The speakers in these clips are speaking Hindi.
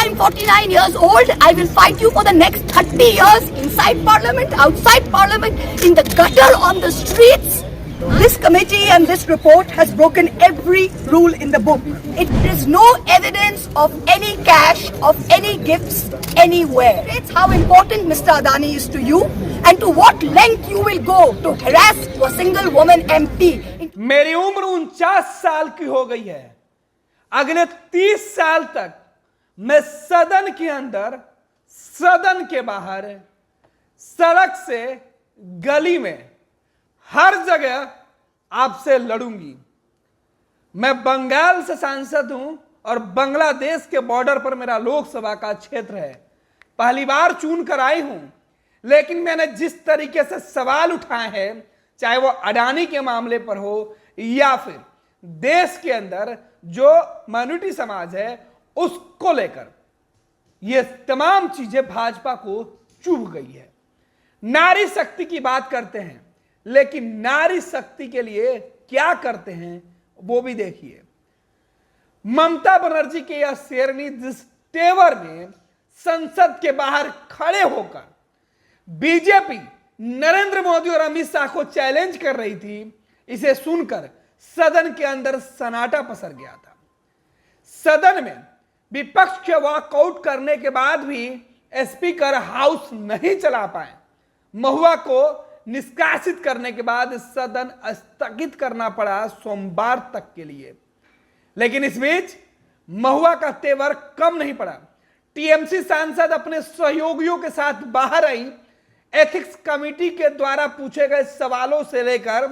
I'm 49 years old. I will fight you for the next 30 years inside Parliament, outside Parliament, in the gutter, on the streets. This committee and this report has broken every rule in the book. It is no evidence of any cash, of any gifts anywhere. It's how important Mr. Adani is to you and to what length you will go to harass a single woman MP. मेरी उम्र 49 साल की हो गई है। अगले 30 साल तक मैं सदन के अंदर, सदन के बाहर, सड़क से, गली में, हर जगह आपसे लड़ूंगी। मैं बंगाल से सांसद हूं और बांग्लादेश के बॉर्डर पर मेरा लोकसभा का क्षेत्र है। पहली बार चुन कर आई हूं, लेकिन मैंने जिस तरीके से सवाल उठाए हैं, चाहे वो अडानी के मामले पर हो या फिर देश के अंदर जो माइनॉरिटी समाज है उसको लेकर, ये तमाम चीजें भाजपा को चुभ गई है। नारी शक्ति की बात करते हैं, लेकिन नारी शक्ति के लिए क्या करते हैं वो भी देखिए। ममता बनर्जी के यह शेरनी जिस तेवर में संसद के बाहर खड़े होकर बीजेपी नरेंद्र मोदी और अमित शाह को चैलेंज कर रही थी, इसे सुनकर सदन के अंदर सन्नाटा पसर गया था। सदन में विपक्ष के वॉकआउट करने के बाद भी स्पीकर हाउस नहीं चला पाए। महुआ को निष्कासित करने के बाद सदन स्थगित करना पड़ा सोमवार तक के लिए। लेकिन इस बीच महुआ का तेवर कम नहीं पड़ा। टीएमसी सांसद अपने सहयोगियों के साथ बाहर आई। एथिक्स कमेटी के द्वारा पूछे गए सवालों से लेकर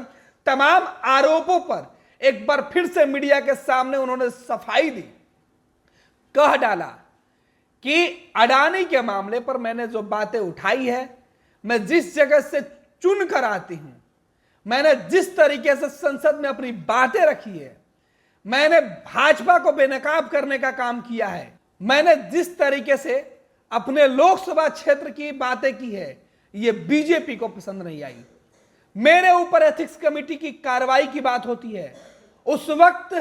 तमाम आरोपों पर एक बार फिर से मीडिया के सामने उन्होंने सफाई दी। कह डाला कि अडानी के मामले पर मैंने जो बातें उठाई है, मैं जिस जगह से चुन कर आती हूं, मैंने जिस तरीके से संसद में अपनी बातें रखी है, मैंने भाजपा को बेनकाब करने का काम किया है, मैंने जिस तरीके से अपने लोकसभा क्षेत्र की बातें की है, ये बीजेपी को पसंद नहीं आई। मेरे ऊपर एथिक्स कमेटी की कार्रवाई की बात होती है। उस वक्त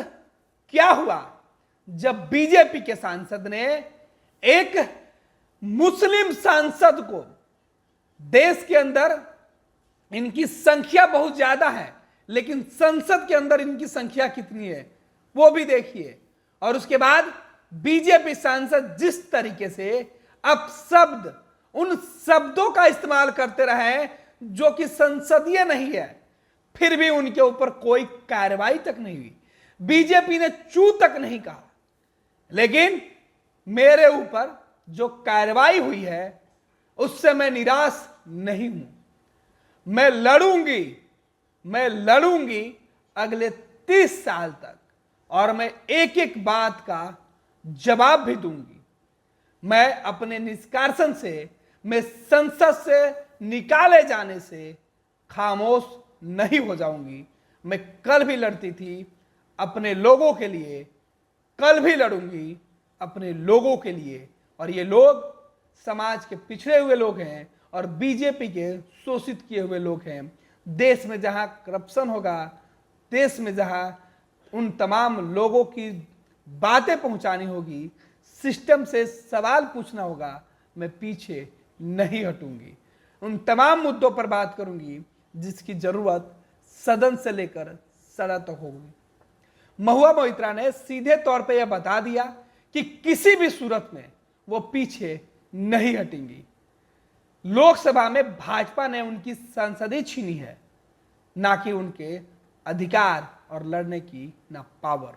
क्या हुआ जब बीजेपी के सांसद ने एक मुस्लिम सांसद को, देश के अंदर इनकी संख्या बहुत ज्यादा है, लेकिन संसद के अंदर इनकी संख्या कितनी है वो भी देखिए। और उसके बाद बीजेपी सांसद जिस तरीके से अब शब्द, उन शब्दों का इस्तेमाल करते रहे जो कि संसदीय नहीं है, फिर भी उनके ऊपर कोई कार्रवाई तक नहीं हुई। बीजेपी ने चू तक नहीं कहा। लेकिन मेरे ऊपर जो कार्रवाई हुई है उससे मैं निराश नहीं हूं। मैं लड़ूंगी अगले 30 साल तक, और मैं एक एक बात का जवाब भी दूंगी। मैं अपने निष्कासन से, मैं संसद से निकाले जाने से खामोश नहीं हो जाऊंगी। मैं कल भी लड़ती थी अपने लोगों के लिए, कल भी लड़ूंगी अपने लोगों के लिए। और ये लोग समाज के पिछड़े हुए लोग हैं और बीजेपी के शोषित किए हुए लोग हैं। देश में जहां करप्शन होगा, देश में जहां उन तमाम लोगों की बातें पहुंचानी होगी, सिस्टम से सवाल पूछना होगा, मैं पीछे नहीं हटूंगी। उन तमाम मुद्दों पर बात करूंगी जिसकी जरूरत सदन से लेकर सड़क तक होगी। महुआ मोइत्रा ने सीधे तौर पे यह बता दिया कि किसी भी सूरत में वो पीछे नहीं हटेंगी। लोकसभा में भाजपा ने उनकी संसदीय छीनी है, ना कि उनके अधिकार और लड़ने की ना पावर।